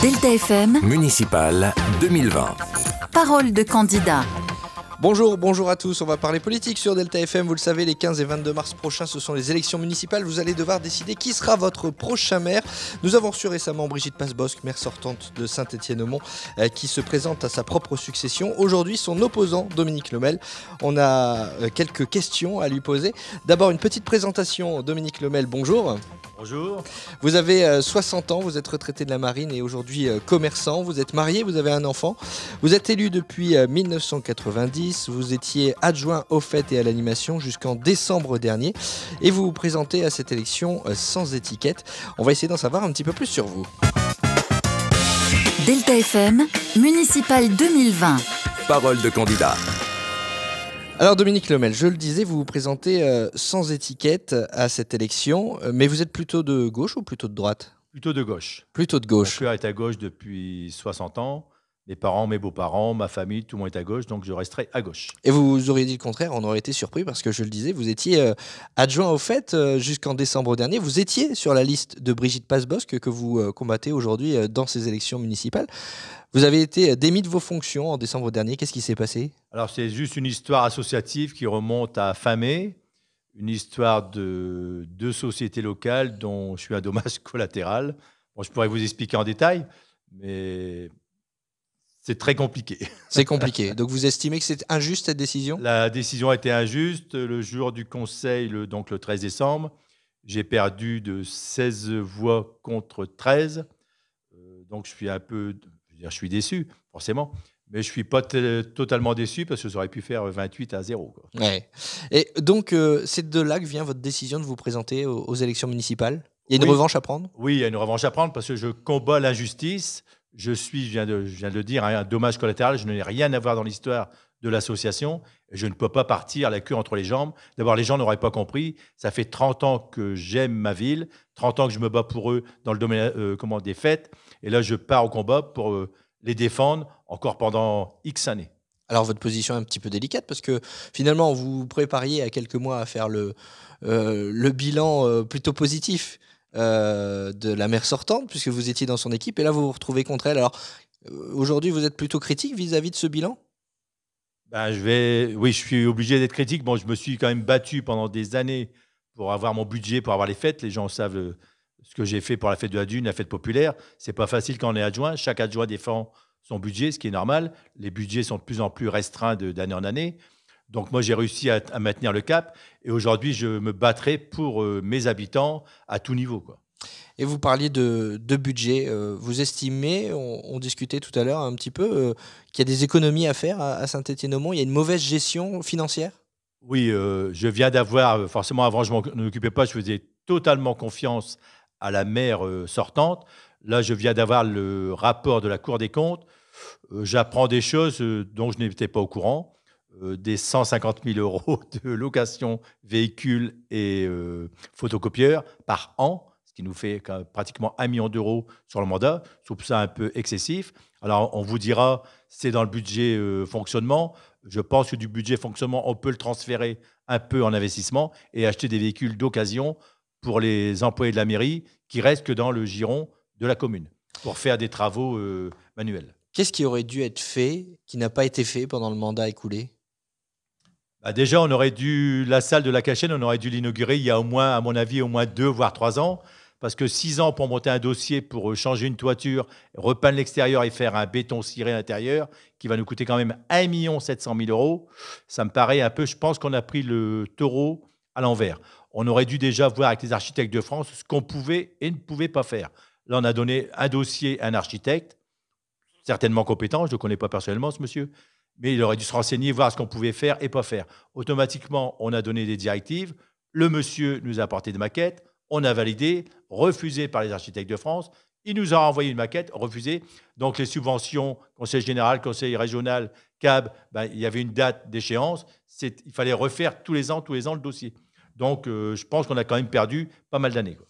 Delta FM, Municipal 2020. parole de candidat. Bonjour à tous, on va parler politique sur Delta FM. Vous le savez, les 15 et 22 mars prochains, ce sont les élections municipales. Vous allez devoir décider qui sera votre prochain maire. Nous avons reçu récemment Brigitte Passebosc, maire sortante de Saint-Étienne-au-Mont, qui se présente à sa propre succession. Aujourd'hui, son opposant, Dominique Lemel. On a quelques questions à lui poser. D'abord, une petite présentation. Dominique Lemel, bonjour. Bonjour. Vous avez 60 ans, vous êtes retraité de la marine et aujourd'hui commerçant. Vous êtes marié, vous avez un enfant. Vous êtes élu depuis 1990. Vous étiez adjoint au fait et à l'animation jusqu'en décembre dernier. Et vous vous présentez à cette élection sans étiquette. On va essayer d'en savoir un petit peu plus sur vous. Delta FM, Municipal 2020. Parole de candidat. Alors Dominique Lemel, je le disais, vous vous présentez sans étiquette à cette élection. Mais vous êtes plutôt de gauche ou plutôt de droite ? Plutôt de gauche. Plutôt de Mon gauche. cœur est à gauche depuis 60 ans. Mes parents, mes beaux-parents, ma famille, tout le monde est à gauche, donc je resterai à gauche. Et vous auriez dit le contraire, on aurait été surpris parce que je le disais, vous étiez adjoint au fait jusqu'en décembre dernier. Vous étiez sur la liste de Brigitte Passebosc que vous combattez aujourd'hui dans ces élections municipales. Vous avez été démis de vos fonctions en décembre dernier. Qu'est-ce qui s'est passé ? Alors c'est juste une histoire associative qui remonte à fin mai, une histoire de deux sociétés locales dont je suis un dommage collatéral. Bon, je pourrais vous expliquer en détail, mais c'est très compliqué. C'est compliqué. Donc vous estimez que c'est injuste cette décision ? La décision a été injuste. Le jour du conseil, donc le 13 décembre, j'ai perdu de 16 voix contre 13. Donc je suis je suis déçu, forcément. Mais je ne suis pas totalement déçu parce que ça aurait pu faire 28-0. Quoi. Ouais. Et donc c'est de là que vient votre décision de vous présenter aux élections municipales ? Il y a une revanche à prendre ? Oui, il y a une revanche à prendre parce que je combats l'injustice. Je viens de le dire, un dommage collatéral. Je n'ai rien à voir dans l'histoire de l'association. Je ne peux pas partir la queue entre les jambes. D'abord, les gens n'auraient pas compris. Ça fait 30 ans que j'aime ma ville, 30 ans que je me bats pour eux dans le domaine des fêtes. Et là, je pars au combat pour les défendre encore pendant X années. Alors votre position est un petit peu délicate parce que finalement vous vous prépariez à quelques mois à faire le bilan plutôt positif de la maire sortante puisque vous étiez dans son équipe et là vous vous retrouvez contre elle. Alors aujourd'hui vous êtes plutôt critique vis-à-vis de ce bilan ? Oui, je suis obligé d'être critique. Bon, je me suis quand même battu pendant des années pour avoir mon budget, pour avoir les fêtes. Les gens savent ce que j'ai fait pour la fête de la Dune, la fête populaire. C'est pas facile quand on est adjoint. Chaque adjoint défend son budget, ce qui est normal. Les budgets sont de plus en plus restreints d'année en année. Donc moi, j'ai réussi à maintenir le cap. Et aujourd'hui, je me battrai pour mes habitants à tout niveau, quoi. Et vous parliez de budget. Vous estimez, on discutait tout à l'heure un petit peu, qu'il y a des économies à faire à Saint-Étienne-au-Mont ? Il y a une mauvaise gestion financière ? Oui, je viens d'avoir, forcément avant je m'en occupais pas, je faisais totalement confiance à la maire sortante. Là, je viens d'avoir le rapport de la Cour des comptes. J'apprends des choses dont je n'étais pas au courant. Des 150 000 euros de location véhicules et photocopieurs par an, ce qui nous fait pratiquement 1 million d'euros sur le mandat. Je trouve ça un peu excessif. Alors, on vous dira, c'est dans le budget fonctionnement. Je pense que du budget fonctionnement, on peut le transférer un peu en investissement et acheter des véhicules d'occasion pour les employés de la mairie qui restent que dans le giron de la commune pour faire des travaux manuels. Qu'est-ce qui aurait dû être fait, qui n'a pas été fait pendant le mandat écoulé ? Déjà, la salle de la Cachenne, on aurait dû l'inaugurer il y a au moins, à mon avis, au moins 2 voire 3 ans. Parce que 6 ans pour monter un dossier, pour changer une toiture, repeindre l'extérieur et faire un béton ciré à l'intérieur, qui va nous coûter quand même 1 700 000 euros, ça me paraît un peu, je pense qu'on a pris le taureau à l'envers. On aurait dû déjà voir avec les architectes de France ce qu'on pouvait et ne pouvait pas faire. Là, on a donné un dossier à un architecte, certainement compétent, je ne le connais pas personnellement, ce monsieur, mais il aurait dû se renseigner, voir ce qu'on pouvait faire et pas faire. Automatiquement, on a donné des directives, le monsieur nous a apporté des maquettes, on a validé, refusé par les architectes de France. Il nous a envoyé une maquette, refusée. Donc, les subventions, conseil général, conseil régional, CAB, il y avait une date d'échéance. Il fallait refaire tous les ans le dossier. Donc, je pense qu'on a quand même perdu pas mal d'années, quoi.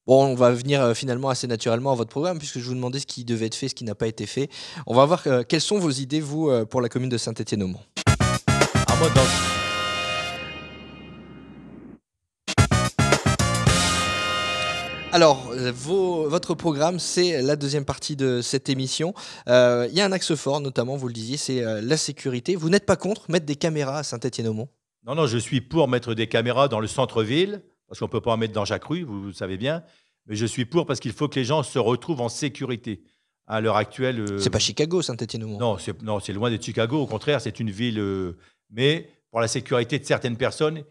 Bon, on va venir finalement assez naturellement à votre programme puisque je vous demandais ce qui devait être fait, ce qui n'a pas été fait. On va voir quelles sont vos idées, vous, pour la commune de Saint-Étienne-au-Mont. Moi, Alors, votre programme, c'est la deuxième partie de cette émission. Il y a un axe fort, notamment, vous le disiez, c'est la sécurité. Vous n'êtes pas contre mettre des caméras à Saint-Étienne-au-Mont? Non, non, je suis pour mettre des caméras dans le centre-ville, parce qu'on ne peut pas en mettre dans chaque rue, vous le savez bien. Mais je suis pour parce qu'il faut que les gens se retrouvent en sécurité. À l'heure actuelle. C'est pas Chicago, Saint-Étienne-au-Mont. Non, c'est loin d'être Chicago. Au contraire, c'est une ville. Mais pour la sécurité de certaines personnes,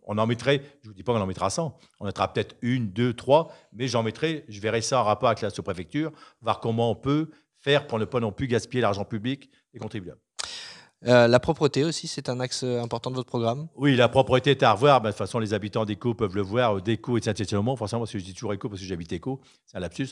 on en mettrait, je ne vous dis pas qu'on en mettra 100, on en mettra peut-être 1, 2, 3, mais je verrai ça en rapport avec la sous-préfecture, voir comment on peut faire pour ne pas non plus gaspiller l'argent public des contribuables. La propreté aussi, c'est un axe important de votre programme? Oui, la propreté est à revoir. De toute façon, les habitants d'Éco peuvent le voir, d'Éco et de Saint-Étienne-au-Mont. Forcément, parce que je dis toujours Éco parce que j'habite Éco, c'est un lapsus.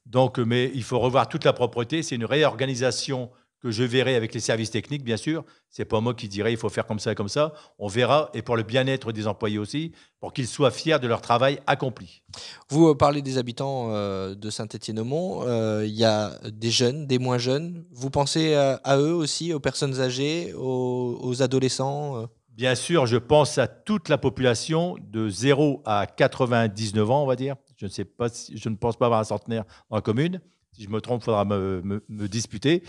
Donc, mais il faut revoir toute la propreté. C'est une réorganisation que je verrai avec les services techniques, bien sûr. C'est pas moi qui dirai il faut faire comme ça et comme ça. On verra, et pour le bien-être des employés aussi, pour qu'ils soient fiers de leur travail accompli. Vous parlez des habitants de Saint-Étienne-au-Mont. Il y a des jeunes, des moins jeunes. Vous pensez à eux aussi, aux personnes âgées, aux adolescents? Bien sûr, je pense à toute la population de 0 à 99 ans, on va dire. Je ne pense pas avoir un centenaire dans la commune. Si je me trompe, il faudra me disputer.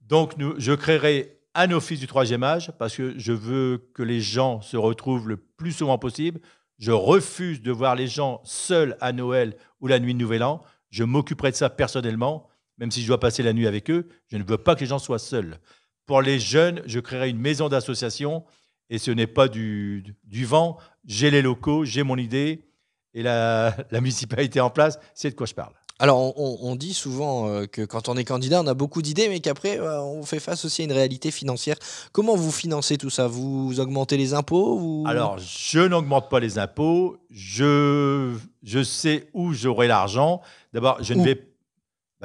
Donc, je créerai un office du troisième âge parce que je veux que les gens se retrouvent le plus souvent possible. Je refuse de voir les gens seuls à Noël ou la nuit de Nouvel An. Je m'occuperai de ça personnellement, même si je dois passer la nuit avec eux. Je ne veux pas que les gens soient seuls. Pour les jeunes, je créerai une maison d'association et ce n'est pas du vent. J'ai les locaux, j'ai mon idée et la municipalité en place, c'est de quoi je parle. Alors, on dit souvent que quand on est candidat, on a beaucoup d'idées, mais qu'après, on fait face aussi à une réalité financière. Comment vous financez tout ça? Vous augmentez les impôts? Alors, je n'augmente pas les impôts. Je sais où j'aurai l'argent. D'abord, je ne vais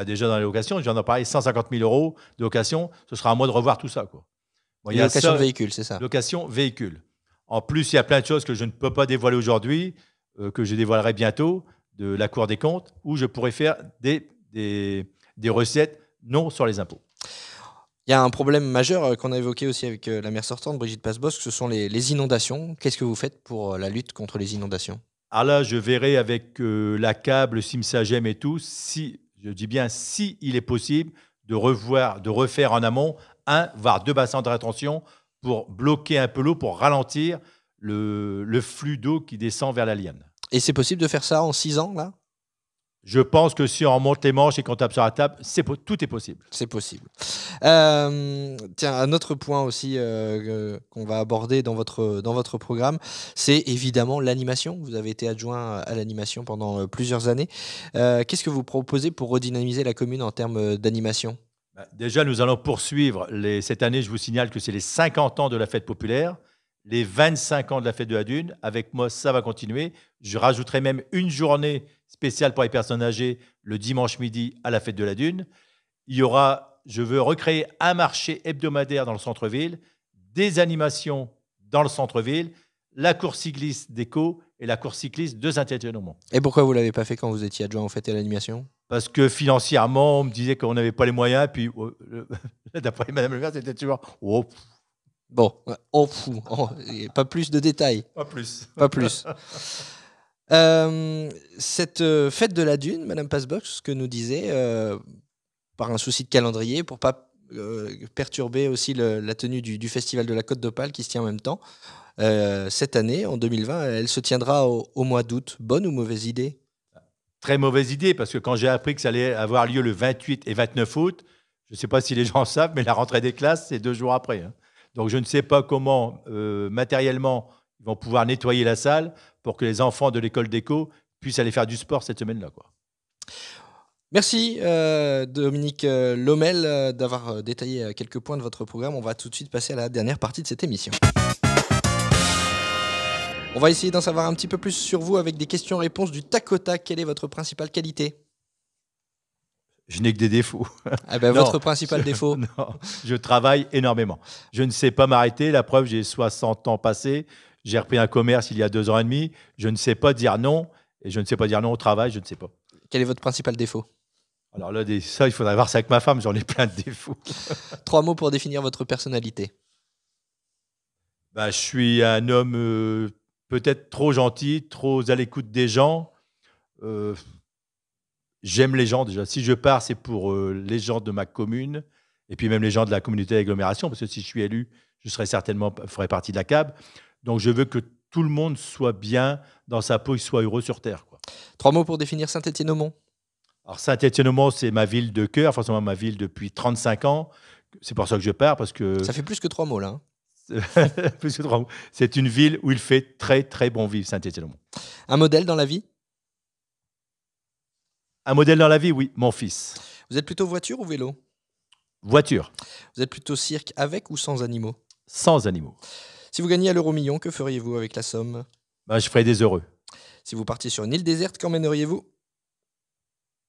déjà dans les locations. Je viens d'en parler, 150 000 € de location. Ce sera à moi de revoir tout ça, quoi. Bon, location de véhicule, c'est ça? Location véhicule. En plus, il y a plein de choses que je ne peux pas dévoiler aujourd'hui, que je dévoilerai bientôt, de la Cour des comptes, où je pourrais faire des recettes non sur les impôts. Il y a un problème majeur qu'on a évoqué aussi avec la maire sortante, Brigitte Passebosc, ce sont les inondations. Qu'est-ce que vous faites pour la lutte contre les inondations? Alors là, je verrai avec la CAB, le Simsagem et tout, si il est possible de refaire en amont 1, voire 2 bassins de rétention pour bloquer un peu l'eau, pour ralentir le flux d'eau qui descend vers la Liane. Et c'est possible de faire ça en 6 ans, là? Je pense que si on remonte les manches et qu'on tape sur la table, tout est possible. C'est possible. Tiens, un autre point aussi qu'on va aborder dans votre programme, c'est évidemment l'animation. Vous avez été adjoint à l'animation pendant plusieurs années. Qu'est-ce que vous proposez pour redynamiser la commune en termes d'animation? Déjà, nous allons poursuivre. Cette année, je vous signale que c'est les 50 ans de la fête populaire. Les 25 ans de la fête de la Dune. Avec moi, ça va continuer. Je rajouterai même une journée spéciale pour les personnes âgées le dimanche midi à la fête de la Dune. Je veux recréer un marché hebdomadaire dans le centre-ville, des animations dans le centre-ville, la course cycliste d'Éco et la course cycliste de Saint-Étienne-au-Mont. Et pourquoi vous ne l'avez pas fait quand vous étiez adjoint aux fêtes et à l'animation? Parce que financièrement, on me disait qu'on n'avait pas les moyens. Puis, d'après Madame le maire, c'était toujours... Oh. Bon, pas plus de détails. Pas plus. Pas plus. Cette fête de la Dune, Madame Passebosc, ce que nous disait, par un souci de calendrier, pour ne pas perturber aussi la tenue du Festival de la Côte d'Opale qui se tient en même temps, cette année, en 2020, elle se tiendra au mois d'août. Bonne ou mauvaise idée? Très mauvaise idée, parce que quand j'ai appris que ça allait avoir lieu le 28 et 29 août, je ne sais pas si les gens savent, mais la rentrée des classes, c'est 2 jours après. Donc, je ne sais pas comment, matériellement, ils vont pouvoir nettoyer la salle pour que les enfants de l'école d'Éco puissent aller faire du sport cette semaine-là, quoi. Merci Dominique Lomel d'avoir détaillé quelques points de votre programme. On va tout de suite passer à la dernière partie de cette émission. On va essayer d'en savoir un petit peu plus sur vous avec des questions-réponses du tac au tac. Quelle est votre principale qualité? Je n'ai que des défauts. Votre principal défaut? Non, je travaille énormément. Je ne sais pas m'arrêter. La preuve, j'ai 60 ans passés. J'ai repris un commerce il y a 2 ans et demi. Je ne sais pas dire non. Et je ne sais pas dire non au travail. Je ne sais pas. Quel est votre principal défaut? Alors là, ça, il faudrait voir ça avec ma femme. J'en ai plein de défauts. 3 mots pour définir votre personnalité. Je suis un homme peut-être trop gentil, trop à l'écoute des gens. J'aime les gens déjà. Si je pars, c'est pour les gens de ma commune et puis même les gens de la communauté d'agglomération, parce que si je suis élu, je ferai partie de la CAB. Donc je veux que tout le monde soit bien dans sa peau, qu'il soit heureux sur Terre, quoi. 3 mots pour définir Saint-Étienne-au-Mont. Alors Saint-Étienne-au-Mont, c'est ma ville de cœur, forcément ma ville depuis 35 ans. C'est pour ça que je pars, parce que Ça fait plus que 3 mots là, hein. plus que 3 mots. C'est une ville où il fait très très bon vivre, Saint-Étienne-au-Mont. Un modèle dans la vie? Un modèle dans la vie, oui, mon fils. Vous êtes plutôt voiture ou vélo? Voiture, Vous êtes plutôt cirque avec ou sans animaux? sans animaux. Si vous gagnez à l'euro-million, que feriez-vous avec la somme? Ben, je ferai des heureux. Si vous partiez sur une île déserte, qu'emmèneriez-vous?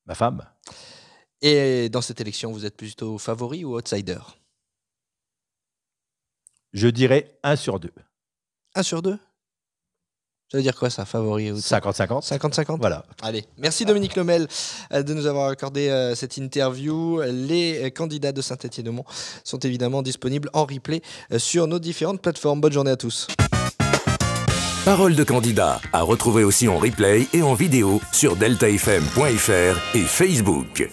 Ma femme, Et dans cette élection, vous êtes plutôt favori ou outsider? je dirais 1 sur 2. 1 sur 2? Ça veut dire quoi ça, favori ou 50-50. 50-50? Voilà. Allez, merci Dominique Lemel de nous avoir accordé cette interview. Les candidats de Saint-Étienne-au-Mont sont évidemment disponibles en replay sur nos différentes plateformes. Bonne journée à tous. Parole de candidat à retrouver aussi en replay et en vidéo sur deltafm.fr et Facebook.